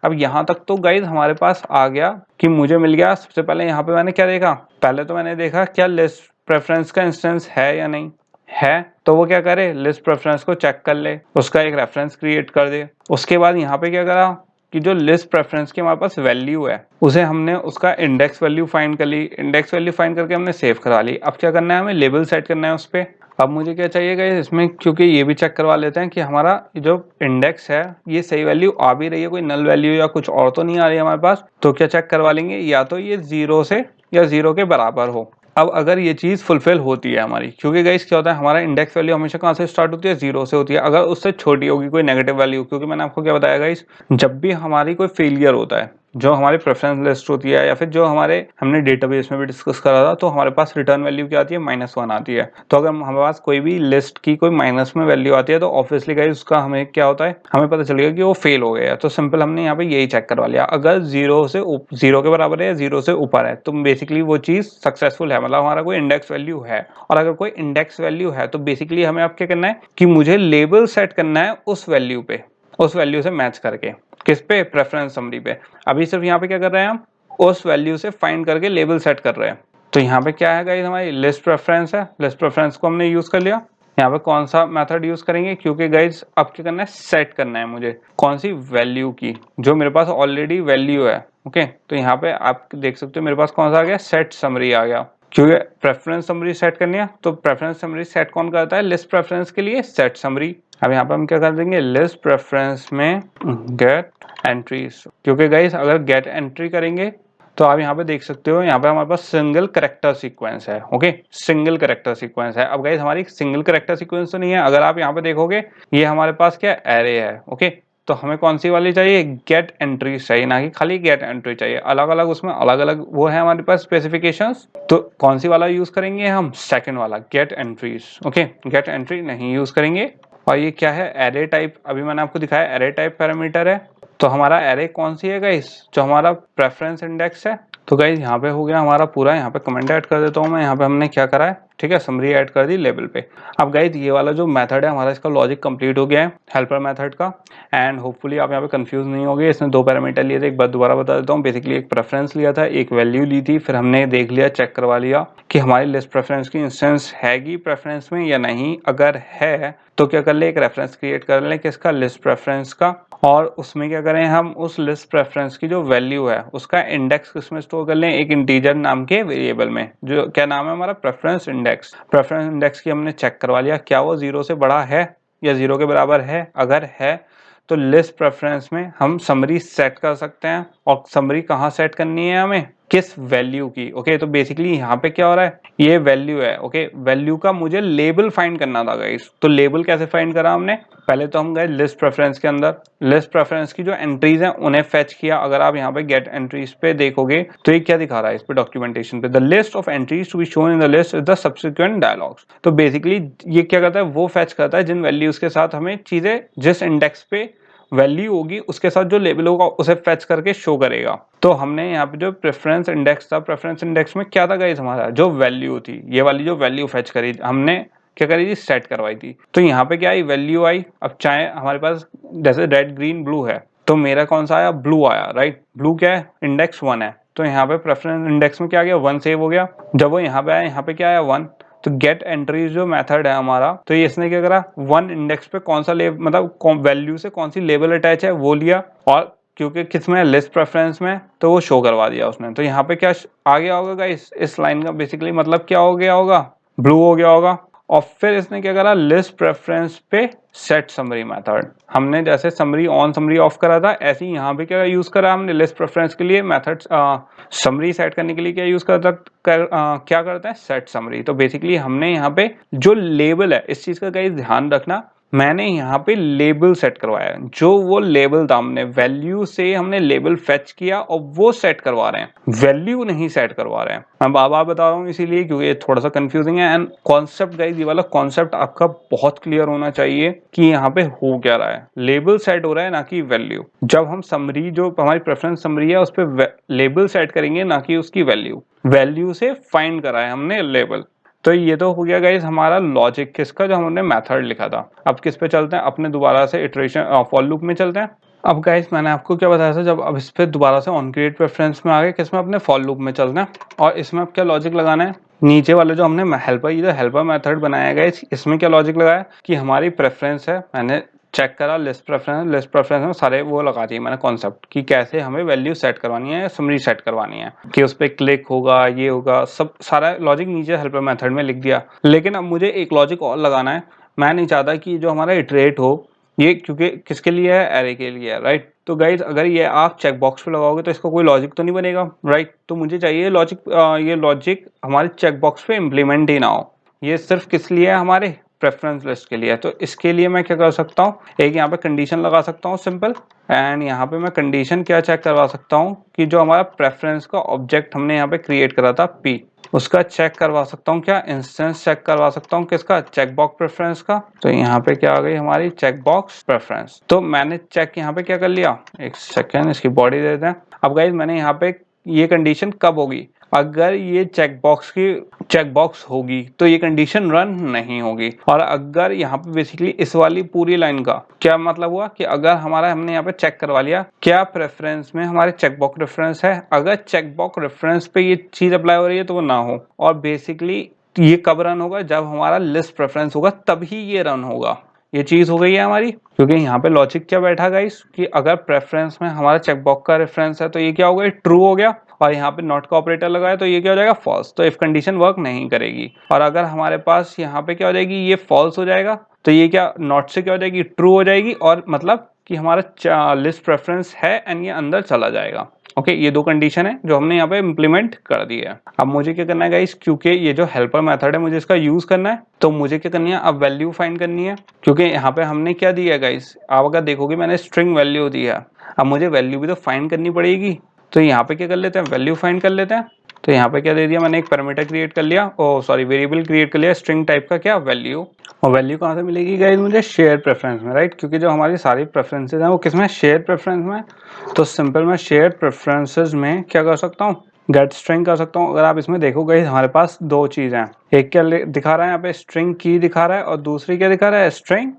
अब यहाँ तक तो गाइज हमारे पास आ गया कि मुझे मिल गया। सबसे पहले यहाँ पे मैंने क्या देखा, पहले तो मैंने देखा क्या लिस्ट प्रेफरेंस का इंस्टेंस है या नहीं है, तो वो क्या करे, लिस्ट प्रेफरेंस को चेक कर ले, उसका एक रेफरेंस क्रिएट कर दे। उसके बाद यहाँ पे क्या करा कि जो लिस्ट प्रेफरेंस की हमारे पास वैल्यू है उसे हमने उसका इंडेक्स वैल्यू फाइंड कर ली, इंडेक्स वैल्यू फाइंड करके हमने सेव करा ली। अब क्या करना है, हमें लेबल सेट करना है उस पर। अब मुझे क्या चाहिएगा इसमें, क्योंकि ये भी चेक करवा लेते हैं कि हमारा जो इंडेक्स है ये सही वैल्यू आ भी रही है, कोई नल वैल्यू या कुछ और तो नहीं आ रही है हमारे पास। तो क्या चेक करवा लेंगे, या तो ये 0 से या 0 के बराबर हो। अब अगर ये चीज़ फुलफिल होती है हमारी, क्योंकि गाइस क्या होता है, हमारा इंडेक्स वैल्यू हमेशा कहाँ से स्टार्ट होती है, 0 से होती है। अगर उससे छोटी होगी कोई नेगेटिव वैल्यू, क्योंकि मैंने आपको क्या बताया गाइस, जब भी हमारी कोई फेलियर होता है, जो हमारी प्रेफरेंस लिस्ट होती है या फिर जो हमारे हमने डेटाबेस में भी डिस्कस करा था, तो हमारे पास रिटर्न वैल्यू क्या आती है, -1 आती है। तो अगर हमारे पास कोई भी लिस्ट की कोई माइनस में वैल्यू आती है तो ऑब्वियसली गाइस उसका हमें क्या होता है, हमें पता चलेगा कि वो फेल हो गया है। तो सिंपल हमने यहाँ पे यही चेक करवा लिया, अगर 0 के बराबर है या 0 से ऊपर है तो बेसिकली वो चीज सक्सेसफुल है, मतलब हमारा कोई इंडेक्स वैल्यू है। और अगर कोई इंडेक्स वैल्यू है तो बेसिकली हमें अब क्या करना है कि मुझे लेबल सेट करना है उस वैल्यू पे, उस वैल्यू से मैच करके। किस पे, प्रेफरेंस समरी पे। अभी सिर्फ यहाँ पे क्या कर रहे हैं हम, उस वैल्यू से फाइंड करके लेबल सेट कर रहे हैं। तो यहाँ पे क्या है गाइस, हमारी लिस्ट प्रेफरेंस है, लिस्ट प्रेफरेंस को हमने यूज कर लिया। यहाँ पे कौन सा मेथड यूज करेंगे, क्योंकि गाइस अब क्या करना है, सेट करना है मुझे कौन सी वैल्यू की, जो मेरे पास ऑलरेडी वैल्यू है। ओके, तो यहाँ पे आप देख सकते हो मेरे पास कौन सा आ गया, सेट समरी आ गया। क्योंकि प्रेफरेंस समरी सेट करनी है तो प्रेफरेंस समरी सेट कौन करता है, लिस्ट प्रेफरेंस के लिए सेट समरी। अब यहाँ पे हम क्या कर देंगे, लिस्ट प्रेफरेंस में गेट एंट्रीज, क्योंकि गाइस अगर गेट एंट्री करेंगे तो आप यहाँ पे देख सकते हो, यहाँ पे हमारे पास सिंगल करेक्टर सीक्वेंस है। ओके, सिंगल करेक्टर सीक्वेंस है। अब गाइस हमारी सिंगल करेक्टर सीक्वेंस तो नहीं है, अगर आप यहाँ पे देखोगे ये हमारे पास क्या एरे है। ओके, तो हमें कौन सी वाली चाहिए, गेट एंट्रीज चाहिए, ना कि खाली गेट एंट्री चाहिए। अलग अलग उसमें अलग अलग वो है हमारे पास स्पेसिफिकेशंस। तो कौन सी वाला यूज करेंगे हम, सेकंड वाला, gate entries. Okay, gate entry नहीं यूज करेंगे। और ये क्या है, एरे टाइप, अभी मैंने आपको दिखाया एरे टाइप पैरामीटर है। तो हमारा एरे कौन सी है गाइस, जो हमारा प्रेफरेंस इंडेक्स है। तो गाइस यहाँ पे हो गया हमारा पूरा, यहाँ पे कमेंट ऐड कर देता हूँ मैं, यहाँ पे हमने क्या करा है, ठीक है, समरी ऐड कर दी लेबल पे। अब गाइस ये वाला जो मेथड है हमारा, इसका लॉजिक कंप्लीट हो गया है हेल्पर मेथड का। एंड होपफुली आप यहाँ पे कंफ्यूज नहीं होगे। इसने 2 पैरामीटर लिए थे, एक बार दोबारा बता देता हूँ। बेसिकली एक प्रेफरेंस लिया था, एक वैल्यू ली थी, फिर हमने देख लिया, चेक करवा लिया कि हमारी लिस्ट प्रेफरेंस की इंस्टेंस हैगी प्रेफरेंस में या नहीं। अगर है तो क्या कर ले, एक रेफरेंस क्रिएट कर ले किसका, लिस्ट प्रेफरेंस का। और उसमें क्या करें हम, उस लिस्ट प्रेफरेंस की जो वैल्यू है उसका इंडेक्स किसमें स्टोर कर लें, एक इंटीजर नाम के वेरिएबल में, जो क्या नाम है हमारा, प्रेफरेंस इंडेक्स। प्रेफरेंस इंडेक्स की हमने चेक करवा लिया क्या वो 0 से बड़ा है या 0 के बराबर है। अगर है तो लिस्ट प्रेफरेंस में हम समरी सेट कर सकते हैं। और समरी कहाँ सेट करनी है हमें, किस वैल्यू की। ओके, तो बेसिकली यहाँ पे क्या हो रहा है, ये वैल्यू है। ओके, वैल्यू का मुझे लेबल फाइंड करना था गाइस। तो लेबल कैसे फाइंड करा हमने, पहले तो हम गए लिस्ट प्रेफरेंस के अंदर, लिस्ट प्रेफरेंस की जो एंट्रीज हैं उन्हें फेच किया। अगर आप यहाँ पे गेट एंट्रीज पे देखोगे तो ये क्या दिखा रहा है इस पे डॉक्यूमेंटेशन पे, the list of entries to be shown in the list is the subsequent dialogs. तो बेसिकली ये क्या करता है, वो फेच करता है जिन वैल्यूज के साथ हमें चीजें, जिस इंडेक्स पे वैल्यू होगी उसके साथ जो लेबल होगा उसे फेच करके शो करेगा। तो हमने यहाँ पे जो प्रेफरेंस इंडेक्स था, प्रेफरेंस इंडेक्स में क्या था गाइस, हमारा जो वैल्यू थी, ये वाली जो वैल्यू फेच करी हमने, क्या करी थी, सेट करवाई थी। तो यहाँ पे क्या आई, वैल्यू आई। अब चाहे हमारे पास जैसे रेड ग्रीन ब्लू है, तो मेरा कौन सा आया, ब्लू आया, राइट। ब्लू क्या है, इंडेक्स 1 है, तो यहाँ पे प्रेफरेंस इंडेक्स में क्या आ गया, 1 सेव हो गया। जब वो यहाँ पे आया, यहाँ पे क्या आया, 1। तो गेट एंट्रीज जो मेथड है हमारा, तो ये इसने क्या करा, 1 इंडेक्स पे कौन सा लेबल, मतलब वैल्यू से कौन सी लेबल अटैच है वो लिया, और क्योंकि किस में, लिस्ट प्रेफरेंस में, तो वो शो करवा दिया उसने। तो यहाँ पे क्या आ गया होगा गाइस, इस लाइन का बेसिकली मतलब क्या हो गया होगा, ब्लू हो गया होगा। और फिर इसने क्या करा, लिस्ट प्रेफरेंस पे सेट समरी मेथड, हमने जैसे समरी ऑन समरी ऑफ करा था, ऐसे ही यहाँ पे क्या यूज करा हमने, लिस्ट प्रेफरेंस के लिए मेथड समरी सेट करने के लिए क्या यूज करता क्या करते हैं, सेट समरी। तो बेसिकली हमने यहाँ पे जो लेबल है, इस चीज का गाइस ध्यान रखना, मैंने यहाँ पे लेबल सेट करवाया, जो वो लेबल था हमने वैल्यू से हमने लेबल फेच किया और वो सेट करवा रहे हैं, वैल्यू नहीं सेट करवा रहे हैं। मैं बार बार बता रहा हूँ इसीलिए क्योंकि ये थोड़ा सा कंफ्यूजिंग है। एंड कॉन्सेप्ट गाइस, ये वाला कॉन्सेप्ट आपका बहुत क्लियर होना चाहिए कि यहाँ पे हो क्या रहा है, लेबल सेट हो रहा है ना कि वैल्यू। जब हम समरी, जो हमारी प्रेफरेंस समरी है, उस पर लेबल सेट करेंगे ना कि उसकी वैल्यू, वैल्यू से फाइंड करा है हमने लेबल। तो ये तो हो गया गाइस हमारा लॉजिक किसका, जो हमने मेथड लिखा था। अब किस पे चलते हैं, अपने दोबारा से इटरेशन फॉर लूप में चलते हैं। अब गाइस मैंने आपको क्या बताया था, जब अब इस पे दोबारा से ऑन क्रिएट प्रेफरेंस में आ गए, किसमें अपने फॉर लूप में चलना है और इसमें अब क्या लॉजिक लगाना है। नीचे वाले जो हमने हेल्पर, ये जो हेल्पर मेथड बनाया गया इसमें क्या लॉजिक लगाया कि हमारी प्रेफरेंस है, मैंने चेक करा लिस्ट प्रेफरेंस में सारे वो लगा दिए मैंने कॉन्सेप्ट कि कैसे हमें वैल्यू सेट करवानी है या समरी सेट करवानी है, कि उस पर क्लिक होगा, ये होगा, सब सारा लॉजिक नीचे हेल्पर मेथड में लिख दिया। लेकिन अब मुझे एक लॉजिक और लगाना है। मैं नहीं चाहता कि जो हमारा इटरेट हो, ये क्योंकि किसके लिए है, एरे के लिए है, राइट। तो गाइज अगर ये आप चेक बॉक्स पे लगाओगे तो इसका कोई लॉजिक तो नहीं बनेगा, राइट। तो मुझे चाहिए लॉजिक, ये लॉजिक हमारे चेक बॉक्स पे इम्प्लीमेंट ही ना हो, ये सिर्फ किस लिए है, हमारे प्रेफरेंस लिस्ट के लिए है। तो इसके लिए मैं क्या कर सकता हूँ, एक यहाँ पे कंडीशन लगा सकता हूँ सिंपल, एंड यहाँ पे मैं कंडीशन क्या चेक करवा सकता हूँ कि जो हमारा प्रेफरेंस का ऑब्जेक्ट हमने यहाँ पे क्रिएट करा था पी, उसका चेक करवा सकता हूँ, क्या इंस्टेंस चेक करवा सकता हूँ, किसका, चेक बॉक्स प्रेफरेंस का। तो यहाँ पे क्या आ गई हमारी चेक बॉक्स प्रेफरेंस। तो मैंने चेक यहाँ पे क्या कर लिया, एक सेकेंड इसकी बॉडी दे देते हैं। अब गाइज मैंने यहाँ पे ये कंडीशन कब होगी, अगर ये चेक बॉक्स होगी तो ये कंडीशन रन नहीं होगी। और अगर यहाँ पे बेसिकली इस वाली पूरी लाइन का क्या मतलब हुआ कि अगर हमने यहाँ पे चेक करवा लिया क्या प्रेफरेंस में हमारे चेक बॉक्स रेफरेंस है, अगर चेक बॉक्स रेफरेंस पे ये चीज अप्लाई हो रही है तो वो ना हो। और बेसिकली ये कब रन होगा, जब हमारा लिस्ट प्रेफरेंस होगा तभी ये रन होगा। ये चीज हो गई है हमारी, क्योंकि यहाँ पे लॉजिक क्या बैठा गाइस कि अगर प्रेफरेंस में हमारा चेकबॉक्स का रेफरेंस है तो ये क्या हो गया, ट्रू हो गया। और यहाँ पे नॉट का ऑपरेटर लगाया तो ये क्या हो जाएगा, फॉल्स। तो इफ कंडीशन वर्क नहीं करेगी। और अगर हमारे पास यहाँ पे क्या हो जाएगी, ये फॉल्स हो जाएगा तो ये क्या नॉट से क्या हो जाएगी, ट्रू हो जाएगी। और मतलब कि हमारा लिस्ट प्रेफरेंस है एंड ये अंदर चला जाएगा। ओके, ये दो कंडीशन है जो हमने यहाँ पे इम्प्लीमेंट कर दी है। अब मुझे क्या करना है गाइस, क्योंकि ये जो हेल्पर मेथड है मुझे इसका यूज करना है, तो मुझे क्या करनी है, अब वैल्यू फाइंड करनी है। क्योंकि यहाँ पे हमने क्या दिया है गाइस, आप अगर देखोगे मैंने स्ट्रिंग वैल्यू दिया है। अब मुझे वैल्यू भी तो फाइंड करनी पड़ेगी। तो यहाँ पे क्या कर लेते हैं, वैल्यू फाइंड कर लेते हैं। तो यहाँ पे क्या दे दिया मैंने, एक पैरामीटर क्रिएट कर लिया, ओ सॉरी वेरिएबल क्रिएट कर लिया स्ट्रिंग टाइप का, क्या, वैल्यू। और वैल्यू कहाँ से मिलेगी गाइस, मुझे शेयर प्रेफरेंस में, राइट। क्योंकि जो हमारी सारी प्रेफरेंसेज हैं वो किसमें, शेयर प्रेफरेंस में। तो सिंपल मैं शेयर प्रेफरेंसेज में क्या कर सकता हूँ, गेट स्ट्रिंग कर सकता हूँ। अगर आप इसमें देखो गाइस हमारे पास दो चीज़ हैं, एक क्या दिखा रहा है यहाँ पे, स्ट्रिंग की दिखा रहा है, और दूसरी क्या दिखा रहा है, स्ट्रिंग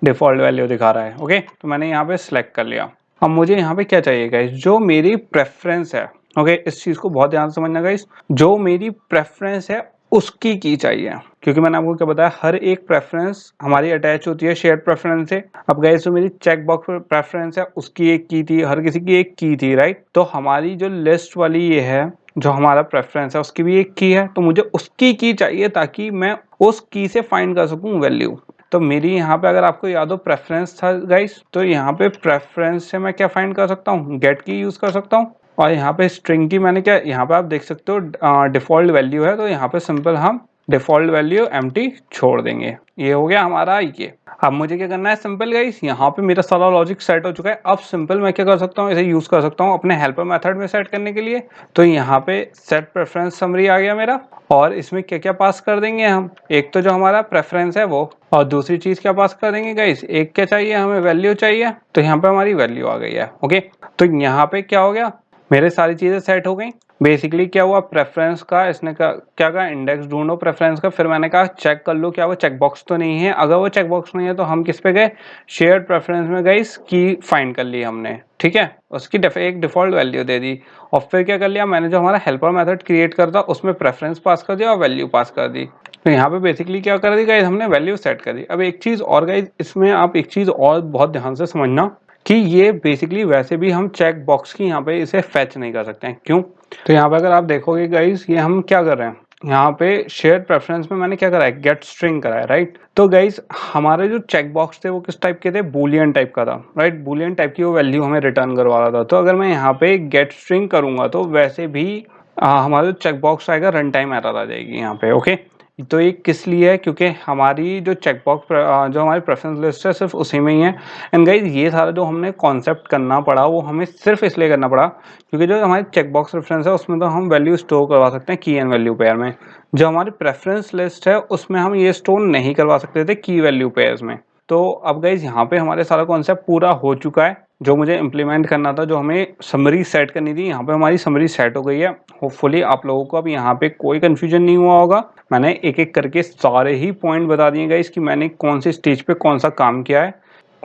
डिफॉल्ट वैल्यू दिखा रहा है। ओके, तो मैंने यहाँ पे सिलेक्ट कर लिया। अब मुझे यहाँ पे क्या चाहिए गाइस, जो मेरी प्रेफरेंस है। ओके, इस चीज को बहुत ध्यान से समझना गाइस, जो मेरी प्रेफरेंस है उसकी की चाहिए। क्योंकि मैंने आपको क्या बताया, हर एक प्रेफरेंस हमारी अटैच होती है शेयर प्रेफरेंस से। अब गाइस जो मेरी चेक बॉक्स प्रेफरेंस है उसकी एक की थी, हर किसी की एक की थी, राइट। तो हमारी जो लिस्ट वाली ये है, जो हमारा प्रेफरेंस है उसकी भी एक की है, तो मुझे उसकी की चाहिए ताकि मैं उस की से फाइंड कर सकूं वैल्यू। तो मेरी यहाँ पे अगर आपको याद हो प्रेफरेंस था गाइस, तो यहाँ पे प्रेफरेंस से मैं क्या फाइंड कर सकता हूँ, गेट की यूज कर सकता हूँ। और यहाँ पे स्ट्रिंग की मैंने क्या, यहाँ पे आप देख सकते हो डिफॉल्ट वैल्यू है, तो यहाँ पे सिंपल हम डिफॉल्ट वैल्यू एम्प्टी छोड़ देंगे। ये हो गया हमारा ये। अब मुझे क्या करना है, सिंपल गाइस, यहाँ पे मेरा सारा लॉजिक सेट हो चुका है। अब सिंपल मैं क्या कर सकता हूँ, इसे यूज कर सकता हूँ अपने हेल्पर मेथड में सेट करने के लिए। तो यहाँ पे सेट प्रेफरेंस समरी आ गया मेरा, और इसमें क्या क्या पास कर देंगे हम, एक तो जो हमारा प्रेफरेंस है वो, और दूसरी चीज क्या पास कर देंगे गाइस, एक क्या चाहिए हमें, वैल्यू चाहिए। तो यहाँ पे हमारी वैल्यू आ गई है। ओके, तो यहाँ पे क्या हो गया, मेरे सारी चीजें सेट हो गई। बेसिकली क्या हुआ, प्रेफरेंस का इसने क्या कहा, इंडेक्स ढूंढो प्रेफरेंस का। फिर मैंने कहा चेक कर लो क्या वो चेक बॉक्स तो नहीं है। अगर वो चेक बॉक्स नहीं है तो हम किस पे गए, शेयर्ड प्रेफरेंस में गए, की फाइंड कर ली हमने, ठीक है। उसकी एक डिफॉल्ट वैल्यू दे दी। और फिर क्या कर लिया मैंने, जो हमारा हेल्पर मेथड क्रिएट करता उसमें प्रेफरेंस पास कर दिया और वैल्यू पास कर दी। तो यहाँ पे बेसिकली क्या कर दी गाइस, हमने वैल्यू सेट कर दी। अब एक चीज और गाइस, इसमें आप एक चीज और बहुत ध्यान से समझना कि ये बेसिकली वैसे भी हम चेक बॉक्स की यहाँ पे इसे फेच नहीं कर सकते हैं। क्यों, तो यहाँ पे अगर आप देखोगे गाइस, ये हम क्या कर रहे हैं, यहाँ पे शेयर प्रेफरेंस में मैंने क्या करा है, गेट स्ट्रिंग करा है, राइट। तो गाइस हमारे जो चेक बॉक्स थे वो किस टाइप के थे, बूलियन टाइप का था, राइट। बूलियन टाइप की वो वैल्यू हमें रिटर्न करवा रहा था। तो अगर मैं यहाँ पे गेट स्ट्रिंग करूंगा तो वैसे भी हमारा जो चेक बॉक्स आएगा रन टाइम एरर आ जाएगी यहाँ पे। ओके, तो ये किस लिए है, क्योंकि हमारी जो चेकबॉक्स जो हमारी प्रेफरेंस लिस्ट है सिर्फ उसी में ही है। एंड गाइज ये सारा जो हमने कॉन्सेप्ट करना पड़ा वो हमें सिर्फ इसलिए करना पड़ा क्योंकि जो हमारी चेकबॉक्स रेफरेंस है उसमें तो हम वैल्यू स्टोर करवा सकते हैं की एंड वैल्यू पेयर में। जो हमारी प्रेफरेंस लिस्ट है उसमें हम ये स्टोर नहीं करवा सकते थे की वैल्यू पेयर्स में। तो अब गाइज यहाँ पे हमारे सारा कॉन्सेप्ट पूरा हो चुका है। जो मुझे इम्प्लीमेंट करना था, जो हमें समरी सेट करनी थी, यहाँ पे हमारी समरी सेट हो गई है। होपफुली आप लोगों को अब यहाँ पे कोई कंफ्यूजन नहीं हुआ होगा। मैंने एक एक करके सारे ही पॉइंट बता दिए गाइस कि मैंने कौन सी स्टेज पे कौन सा काम किया है।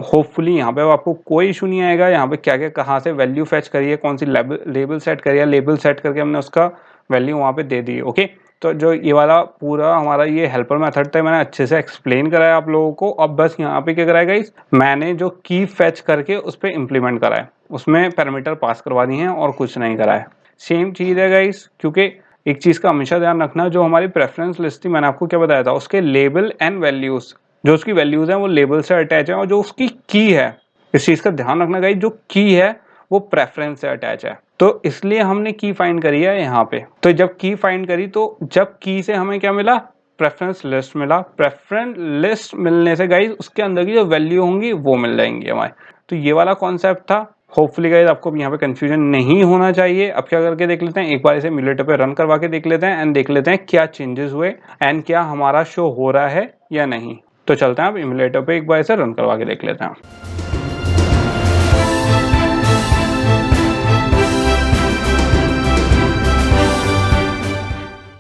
होपफुली यहाँ पे आपको कोई इशू नहीं आएगा। यहाँ पे क्या क्या कहाँ से वैल्यू फेच करी है, कौन सी लेबल सेट करी है, लेबल सेट करके हमने उसका वैल्यू वहाँ पे दे दी। ओके, तो जो ये वाला पूरा हमारा ये हेल्पर मेथड था मैंने अच्छे से एक्सप्लेन कराया आप लोगों को। अब बस यहाँ पे क्या कराया गाइस, मैंने जो की फेच करके उस पर इम्प्लीमेंट करा है, उसमें पैरामीटर पास करवा दी है और कुछ नहीं करा है। सेम चीज़ है गाइस, क्योंकि एक चीज़ का हमेशा ध्यान रखना, जो हमारी प्रेफरेंस लिस्ट थी मैंने आपको क्या बताया था, उसके लेबल एंड वैल्यूज, जो उसकी वैल्यूज हैं वो लेबल से अटैच है, और जो उसकी की है, इस चीज़ का ध्यान रखना गाइस, जो की है वो प्रेफरेंस से अटैच है। तो इसलिए हमने की फाइंड करी है यहाँ पे। तो जब की फाइंड करी तो जब की से हमें क्या मिला, प्रेफरेंस लिस्ट मिला। प्रेफरेंस लिस्ट मिलने से गाइस उसके अंदर की जो वैल्यू होंगी वो मिल जाएंगी हमारे। तो ये वाला कॉन्सेप्ट था। होपफुली गाइस आपको यहाँ पे कंफ्यूजन नहीं होना चाहिए। अब क्या करके देख लेते हैं, एक बार इसे एमुलेटर पे रन करवा के देख लेते हैं एंड देख लेते हैं क्या चेंजेस हुए एंड क्या हमारा शो हो रहा है या नहीं। तो चलते हैं अब एमुलेटर पे एक बार इसे रन करवा के देख लेते हैं।